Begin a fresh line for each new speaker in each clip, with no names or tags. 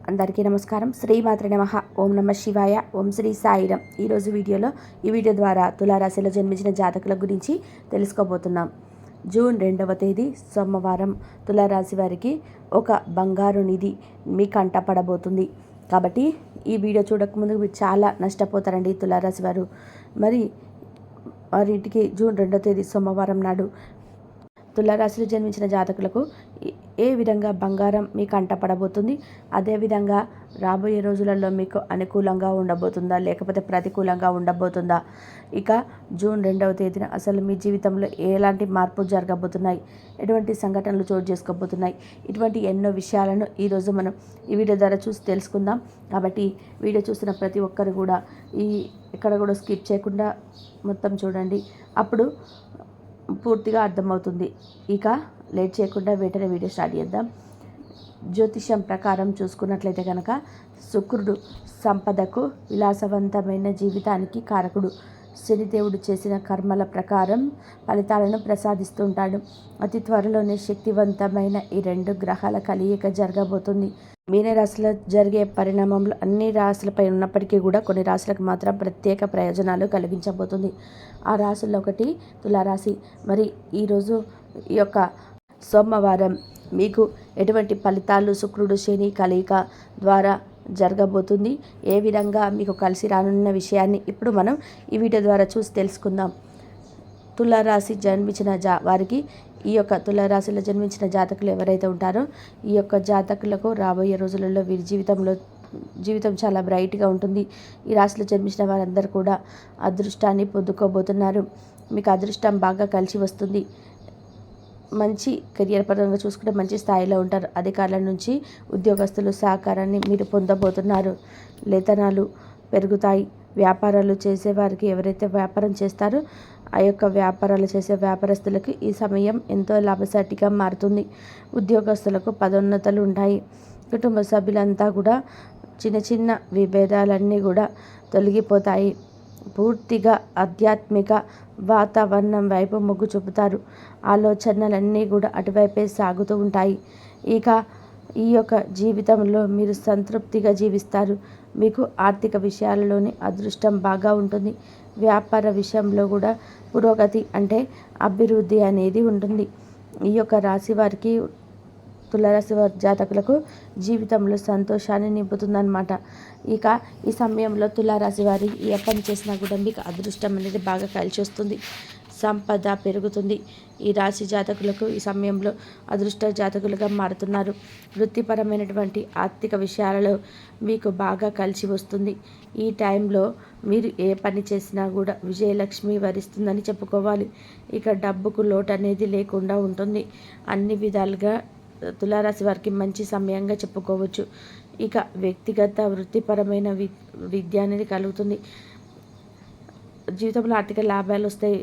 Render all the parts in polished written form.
అందరికీ నమస్కారం. శ్రీమాత్రే నమః. ఓం నమ శివాయ. ఓం శ్రీ సాయిరం. ఈరోజు ఈ వీడియో ద్వారా తులారాశిలో జన్మించిన జాతకుల గురించి తెలుసుకోబోతున్నాం. జూన్ 2వ తేదీ సోమవారం తులారాశి వారికి ఒక బంగారు నిధి మీ కంట పడబోతుంది. కాబట్టి ఈ వీడియో చూడకముందు మీరు చాలా నష్టపోతారండి తులారాశి వారు. వారింటికి జూన్ 2వ తేదీ సోమవారం నాడు తులారాశిలో జన్మించిన జాతకులకు ఏ విధంగా బంగారం మీకు అంటపడబోతుంది, అదేవిధంగా రాబోయే రోజులలో మీకు అనుకూలంగా ఉండబోతుందా లేకపోతే ప్రతికూలంగా ఉండబోతుందా, ఇక జూన్ 2వ తేదీన అసలు మీ జీవితంలో ఎలాంటి మార్పు జరగబోతున్నాయి, ఎటువంటి సంఘటనలు చోటు చేసుకోబోతున్నాయి, ఇటువంటి ఎన్నో విషయాలను ఈరోజు మనం ఈ వీడియో ద్వారా చూసి తెలుసుకుందాం. కాబట్టి వీడియో చూసిన ప్రతి ఒక్కరు కూడా ఎక్కడ కూడా స్కిప్ చేయకుండా మొత్తం చూడండి, అప్పుడు పూర్తిగా అర్థమవుతుంది. ఇక లేట్ చేయకుండా వెంటనే వీడియో స్టార్ట్ చేద్దాం. జ్యోతిష్యం ప్రకారం చూసుకున్నట్లయితే కనుక శుక్రుడు సంపదకు, విలాసవంతమైన జీవితానికి కారకుడు. శనిదేవుడు చేసిన కర్మల ప్రకారం ఫలితాలను ప్రసాదిస్తుంటాడు. అతి త్వరలోనే శక్తివంతమైన ఈ రెండు గ్రహాల కలయిక జరగబోతుంది. మీనరాశిలో జరిగే పరిణామంలో అన్ని రాశులపై ఉన్నప్పటికీ కూడా కొన్ని రాశులకు మాత్రం ప్రత్యేక ప్రయోజనాలు కలిగించబోతుంది. ఆ రాశుల్లో ఒకటి తులారాశి. మరి ఈరోజు ఈ యొక్క సోమవారం మీకు ఎటువంటి ఫలితాలు శుక్రుడు శని కలయిక ద్వారా జరగబోతుంది, ఏ విధంగా మీకు కలిసి రానున్న విషయాన్ని ఇప్పుడు మనం ఈ వీడియో ద్వారా చూసి తెలుసుకుందాం. తులారాశి జన్మించిన వారికి ఈ యొక్క తులారాశిలో జన్మించిన జాతకులు ఎవరైతే ఉంటారో ఈ యొక్క జాతకులకు రాబోయే రోజులలో వీరి జీవితం చాలా బ్రైట్గా ఉంటుంది. ఈ రాశిలో జన్మించిన వారందరూ కూడా అదృష్టాన్ని పొందుకోబోతున్నారు. మీకు అదృష్టం బాగా కలిసి వస్తుంది. మంచి కెరియర్ పరంగా చూసుకుంటే మంచి స్థాయిలో ఉంటారు. అధికారుల నుంచి ఉద్యోగస్తులు సహకారాన్ని మీరు పొందబోతున్నారు. వేతనాలు పెరుగుతాయి. వ్యాపారాలు చేసేవారికి ఎవరైతే వ్యాపారం చేస్తారో ఆ యొక్క వ్యాపారాలు చేసే వ్యాపారస్తులకు ఈ సమయం ఎంతో లాభసాటిగా మారుతుంది. ఉద్యోగస్తులకు పదోన్నతులు ఉంటాయి. కుటుంబ సభ్యులంతా కూడా చిన్న చిన్న విభేదాలన్నీ కూడా తొలగిపోతాయి. పూర్తిగా ఆధ్యాత్మిక వాతావరణం వైపు మొగ్గు చూపుతారు. ఆలోచనలన్నీ కూడా అటువైపే సాగుతూ ఉంటాయి. ఇక ఈ యొక్క జీవితంలో మీరు సంతృప్తిగా జీవిస్తారు. మీకు ఆర్థిక విషయాలలోని అదృష్టం బాగా ఉంటుంది. వ్యాపార విషయంలో కూడా పురోగతి అంటే అభివృద్ధి అనేది ఉంటుంది. ఈ యొక్క రాశి వారికి తులారాశి వారి జాతకులకు జీవితంలో సంతోషాన్ని నింపుతుందన్నమాట. ఇక ఈ సమయంలో తులారాశి వారి ఏ పని చేసినా కూడా మీకు అదృష్టం అనేది బాగా కలిసి వస్తుంది. సంపద పెరుగుతుంది. ఈ రాశి జాతకులకు ఈ సమయంలో అదృష్ట జాతకులుగా మారుతున్నారు. వృత్తిపరమైనటువంటి ఆర్థిక విషయాలలో మీకు బాగా కలిసి వస్తుంది. ఈ టైంలో మీరు ఏ పని చేసినా కూడా విజయలక్ష్మి వరిస్తుందని చెప్పుకోవాలి. ఇక డబ్బుకు లోటు అనేది లేకుండా ఉంటుంది. అన్ని విధాలుగా తులారాశి వారికి మంచి సమయంగా చెప్పుకోవచ్చు. ఇక వ్యక్తిగత వృత్తిపరమైన విద్య అనేది కలుగుతుంది. జీవితంలో ఆర్థిక లాభాలు వస్తాయి.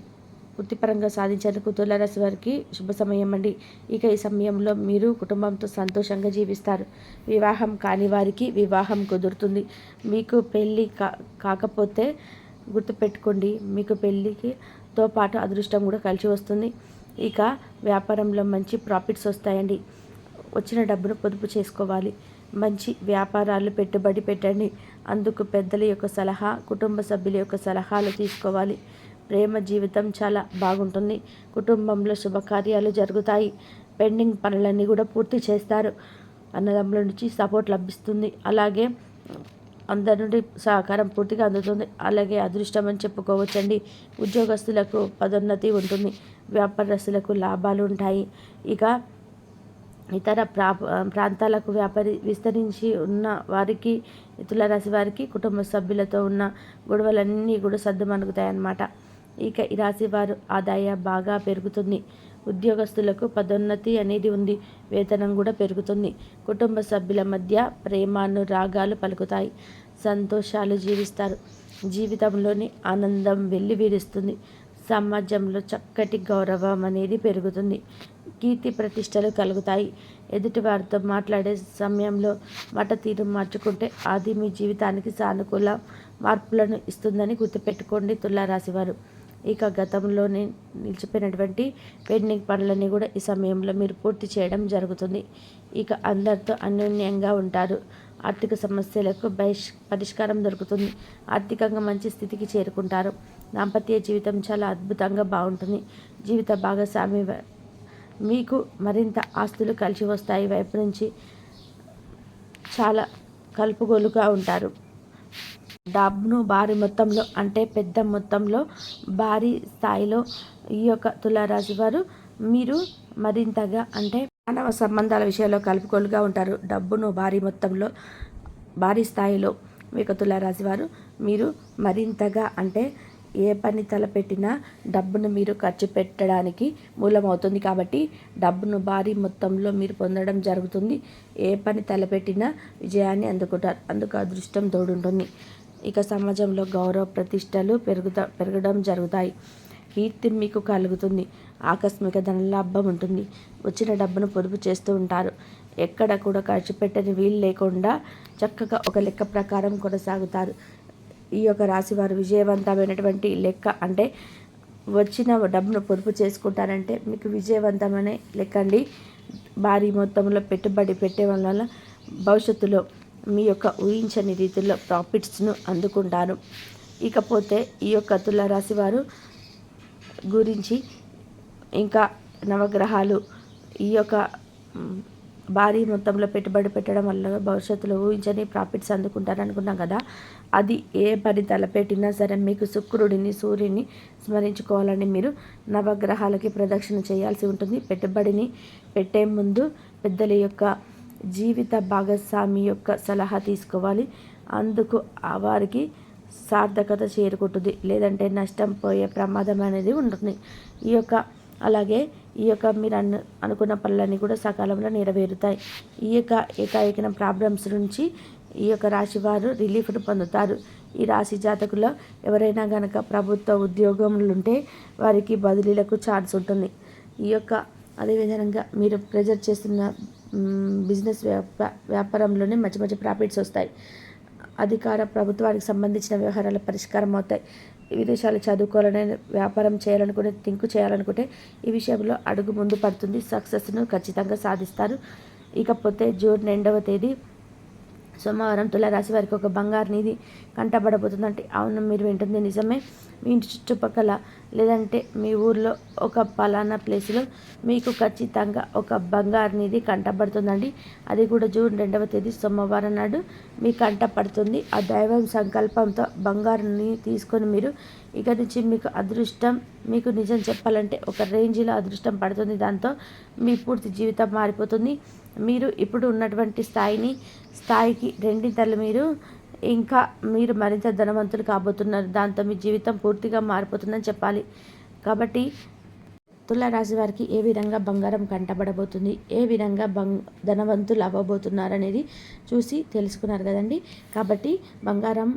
వృత్తిపరంగా సాధించేందుకు తులారాశి వారికి శుభ సమయం అండి. ఇక ఈ సమయంలో మీరు కుటుంబంతో సంతోషంగా జీవిస్తారు. వివాహం కాని వారికి వివాహం కుదురుతుంది. మీకు పెళ్ళి కాకపోతే గుర్తుపెట్టుకోండి, మీకు పెళ్ళితో పాటు అదృష్టం కూడా కలిసి వస్తుంది. ఇక వ్యాపారంలో మంచి ప్రాఫిట్స్ వస్తాయండి. వచ్చిన డబ్బును పొదుపు చేసుకోవాలి. మంచి వ్యాపారాలు పెట్టుబడి పెట్టండి. అందుకు పెద్దల యొక్క సలహా, కుటుంబ సభ్యుల యొక్క సలహాలు తీసుకోవాలి. ప్రేమ జీవితం చాలా బాగుంటుంది. కుటుంబంలో శుభకార్యాలు జరుగుతాయి. పెండింగ్ పనులన్నీ కూడా పూర్తి చేస్తారు. అన్నదమ్ముల నుంచి సపోర్ట్ లభిస్తుంది. అలాగే అందరి నుండి సహకారం పూర్తిగా అందుతుంది. అలాగే అదృష్టం అని చెప్పుకోవచ్చండి. ఉద్యోగస్తులకు పదోన్నతి ఉంటుంది. వ్యాపారస్తులకు లాభాలు ఉంటాయి. ఇక ఇతర ప్రాంతాలకు విస్తరించి ఉన్న వారికి తులారాశి వారికి కుటుంబ సభ్యులతో ఉన్న గొడవలన్నీ కూడా సర్దుమణుగుతాయన్నమాట. ఇక ఈ రాశి వారు ఆదాయ బాగా పెరుగుతుంది. ఉద్యోగస్తులకు పదోన్నతి అనేది ఉంది. వేతనం కూడా పెరుగుతుంది. కుటుంబ సభ్యుల మధ్య ప్రేమానురాగాలు పలుకుతాయి. సంతోషాలు జీవిస్తారు. జీవితంలోని ఆనందం వెల్లివిరుస్తుంది. సమాజంలో చక్కటి గౌరవం అనేది పెరుగుతుంది. కీర్తి ప్రతిష్టలు కలుగుతాయి. ఎదుటివారితో మాట్లాడే సమయంలో మాట తీరు మార్చుకుంటే అది మీ జీవితానికి సానుకూల మార్పులను ఇస్తుందని గుర్తుపెట్టుకోండి తులారాశి వారు. ఇక గతంలోనే నిలిచిపోయినటువంటి పెండింగ్ పనులన్నీ కూడా ఈ సమయంలో మీరు పూర్తి చేయడం జరుగుతుంది. ఇక అందరితో అన్యోన్యంగా ఉంటారు. ఆర్థిక సమస్యలకు పరిష్కారం దొరుకుతుంది. ఆర్థికంగా మంచి స్థితికి చేరుకుంటారు. దాంపత్య జీవితం చాలా అద్భుతంగా బాగుంటుంది. జీవిత భాగస్వామి మీకు మరింత ఆస్తులు కలిసి వస్తాయి. వైపు నుంచి చాలా కలుపుగోలుగా ఉంటారు. డబ్బును భారీ మొత్తంలో అంటే పెద్ద మొత్తంలో భారీ స్థాయిలో ఈ యొక్క తులారాశి వారు మీరు మరింతగా అంటే మానవ సంబంధాల విషయంలో కలుపుకోలుగా ఉంటారు. డబ్బును భారీ మొత్తంలో భారీ స్థాయిలో మీ యొక్క తులారాశి వారు మీరు మరింతగా అంటే ఏ పని తలపెట్టినా డబ్బును మీరు ఖర్చు పెట్టడానికి మూలమవుతుంది. కాబట్టి డబ్బును భారీ మొత్తంలో మీరు పొందడం జరుగుతుంది. ఏ పని తలపెట్టినా విజయాన్ని అందుకుంటారు. అందుకు అదృష్టం తోడుంటుంది. ఇక సమాజంలో గౌరవ ప్రతిష్టలు పెరగడం జరుగుతాయి. కీర్తి మీకు కలుగుతుంది. ఆకస్మిక ధనలాభం ఉంటుంది. వచ్చిన డబ్బును పొదుపు చేస్తూ ఉంటారు. ఎక్కడ కూడా ఖర్చు పెట్టని వీలు లేకుండా చక్కగా ఒక లెక్క ప్రకారం కొనసాగుతారు. ఈ యొక్క రాశివారు విజయవంతమైనటువంటి లెక్క అంటే వచ్చిన డబ్బును పొదుపు చేసుకుంటారంటే మీకు విజయవంతమనే లెక్కండి. భారీ మొత్తంలో పెట్టుబడి పెట్టే వల్ల భవిష్యత్తులో మీ యొక్క ఊహించని రీతిలో ప్రాఫిట్స్ను అందుకుంటారు. ఇకపోతే ఈ యొక్క తులారాశి వారు గురించి ఇంకా నవగ్రహాలు ఈ యొక్క భారీ మొత్తంలో పెట్టుబడి పెట్టడం వల్ల భవిష్యత్తులో ఊహించని ప్రాఫిట్స్ అందుకుంటారు అనుకున్నాం కదా. అది ఏ పని తలపెట్టినా సరే మీకు శుక్రుడిని సూర్యుని స్మరించుకోవాలని మీరు నవగ్రహాలకి ప్రదక్షిణ చేయాల్సి ఉంటుంది. పెట్టుబడిని పెట్టే ముందు పెద్దల యొక్క జీవిత భాగస్వామి యొక్క సలహా తీసుకోవాలి. అందుకు వారికి సార్థకత చేరుకుంటుంది. లేదంటే నష్టం పోయే ప్రమాదం అనేది ఉంటుంది. అలాగే ఈ యొక్క మీరు అనుకున్న పనులన్నీ కూడా సకాలంలో నెరవేరుతాయి. ఈ యొక్క ఏకాఏకిన ప్రాబ్లమ్స్ నుంచి ఈ యొక్క రాశి వారు రిలీఫ్ను పొందుతారు. ఈ రాశి జాతకుల్లో ఎవరైనా కనుక ప్రభుత్వ ఉద్యోగములు ఉంటే వారికి బదిలీలకు ఛాన్స్ ఉంటుంది. అదేవిధంగా మీరు ప్రెజర్ చేస్తున్న బిజినెస్ వ్యాపారంలోనే మంచి మంచి ప్రాఫిట్స్ వస్తాయి. అధికార ప్రభుత్వానికి సంబంధించిన వ్యవహారాలు పరిష్కారం అవుతాయి. విదేశాలు చదువుకోవాలనే వ్యాపారం చేయాలనుకుంటే చేయాలనుకుంటే ఈ విషయంలో అడుగు ముందు పడుతుంది. సక్సెస్ను ఖచ్చితంగా సాధిస్తారు. ఇకపోతే జూన్ 2వ తేదీ సోమవారం తులారాశి వారికి ఒక బంగారు నిధి కంటపడబోతుందంటే అవును, మీరు వింటుంది నిజమే. మీ ఇంటి చుట్టుపక్కల లేదంటే మీ ఊర్లో ఒక పలానా ప్లేస్లో మీకు ఖచ్చితంగా ఒక బంగారు నిధి కంటపడుతుందండి. అది కూడా జూన్ 2వ తేదీ సోమవారం నాడు మీ కంటపడుతుంది. ఆ దైవం సంకల్పంతో బంగారుని తీసుకొని మీరు ఇక నుంచి మీకు అదృష్టం, మీకు నిజం చెప్పాలంటే ఒక రేంజ్లో అదృష్టం పడుతుంది. దాంతో మీ పూర్తి జీవితం మారిపోతుంది. మీరు ఇప్పుడు ఉన్నటువంటి స్థాయికి రెండింతలు మీరు మరింత ధనవంతులు కాబోతున్నారు. దాంతో మీ జీవితం పూర్తిగా మారిపోతుందని చెప్పాలి. కాబట్టి తులారాశి వారికి ఏ విధంగా బంగారం కంటపడబోతుంది, ఏ విధంగా ధనవంతులు అవ్వబోతున్నారు అనేది చూసి తెలుసుకున్నారు కదండి. కాబట్టి బంగారం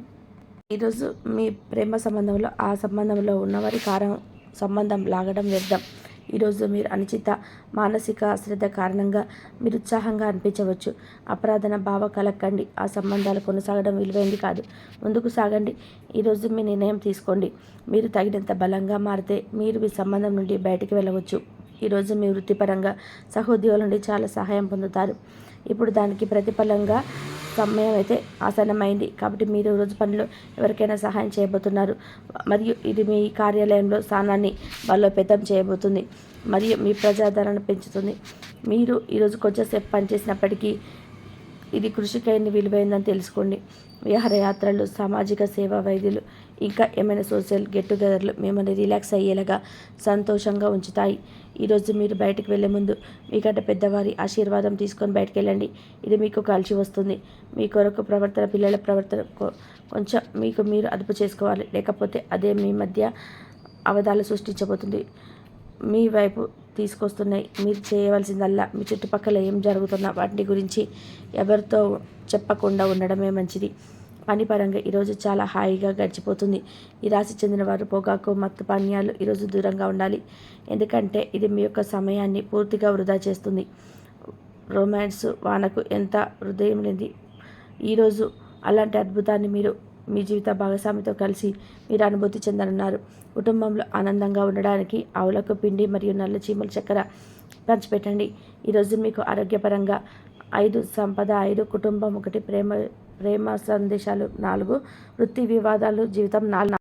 ఈరోజు మీ ప్రేమ సంబంధంలో ఆ సంబంధంలో ఉన్నవారి సంబంధం లాగడం వ్యర్థం. ఈరోజు మీరు అనుచిత మానసిక అశ్రద్ధ కారణంగా మీరు ఉత్సాహంగా అనిపించవచ్చు. అపరాధన భావ కలక్కండి. ఆ సంబంధాలు కొనసాగడం విలువైంది కాదు. ముందుకు సాగండి. ఈరోజు మీ నిర్ణయం తీసుకోండి. మీరు తగినంత బలంగా మారితే మీరు మీ సంబంధం నుండి బయటికి వెళ్ళవచ్చు. ఈరోజు మీ వృత్తిపరంగా సహోద్యోగుల నుండి చాలా సహాయం పొందుతారు. ఇప్పుడు దానికి ప్రతిఫలంగా సమయం అయితే ఆసన్నమైంది. కాబట్టి మీరు రోజు పనిలో ఎవరికైనా సహాయం చేయబోతున్నారు. మరియు ఇది మీ కార్యాలయంలో స్థానాన్ని బలోపేతం చేయబోతుంది మరియు మీ ప్రజాదరణ పెంచుతుంది. మీరు ఈరోజు కొంచెంసేపు పనిచేసినప్పటికీ ఇది కృషికైన విలువైందని తెలుసుకోండి. విహారయాత్రలు, సామాజిక సేవ, వైద్యులు, ఇంకా ఏమైనా సోషల్ గెట్ టుగెదర్లు మిమ్మల్ని రిలాక్స్ అయ్యేలాగా సంతోషంగా ఉంచుతాయి. ఈరోజు మీరు బయటకు వెళ్ళే ముందు మీకంటే పెద్దవారి ఆశీర్వాదం తీసుకొని బయటకు వెళ్ళండి. ఇది మీకు కలిసి వస్తుంది. మీ కొరకు పిల్లల ప్రవర్తన కొంచెం మీరు అదుపు చేసుకోవాలి. లేకపోతే అదే మీ మధ్య అవధాలు సృష్టించబోతుంది. మీ వైపు తీసుకొస్తున్నాయి. మీరు చేయవలసిందల్లా మీ చుట్టుపక్కల ఏం జరుగుతున్నా వాటి గురించి ఎవరితో చెప్పకుండా ఉండడమే మంచిది. పని పరంగా ఈరోజు చాలా హాయిగా గడిచిపోతుంది. ఈ రాశి చెందిన వారు పొగాకు, మత్తు పానీయాలు ఈరోజు దూరంగా ఉండాలి. ఎందుకంటే ఇది మీ యొక్క సమయాన్ని పూర్తిగా వృధా చేస్తుంది. రొమాన్స్ వానకు ఎంత హృదయం లేనిది. ఈరోజు అలాంటి అద్భుతాన్ని మీరు మీ జీవిత భాగస్వామితో కలిసి మీరు అనుభూతి చెందనున్నారు. కుటుంబంలో ఆనందంగా ఉండడానికి ఆవులకు పిండి మరియు నల్ల చీమల చక్కెర పంచిపెట్టండి. ఈరోజు మీకు ఆరోగ్యపరంగా 5 సంపద, 5 కుటుంబం, 1 ప్రేమ సందేశాలు, 4 వృత్తి వివాదాలు, జీవితం, 4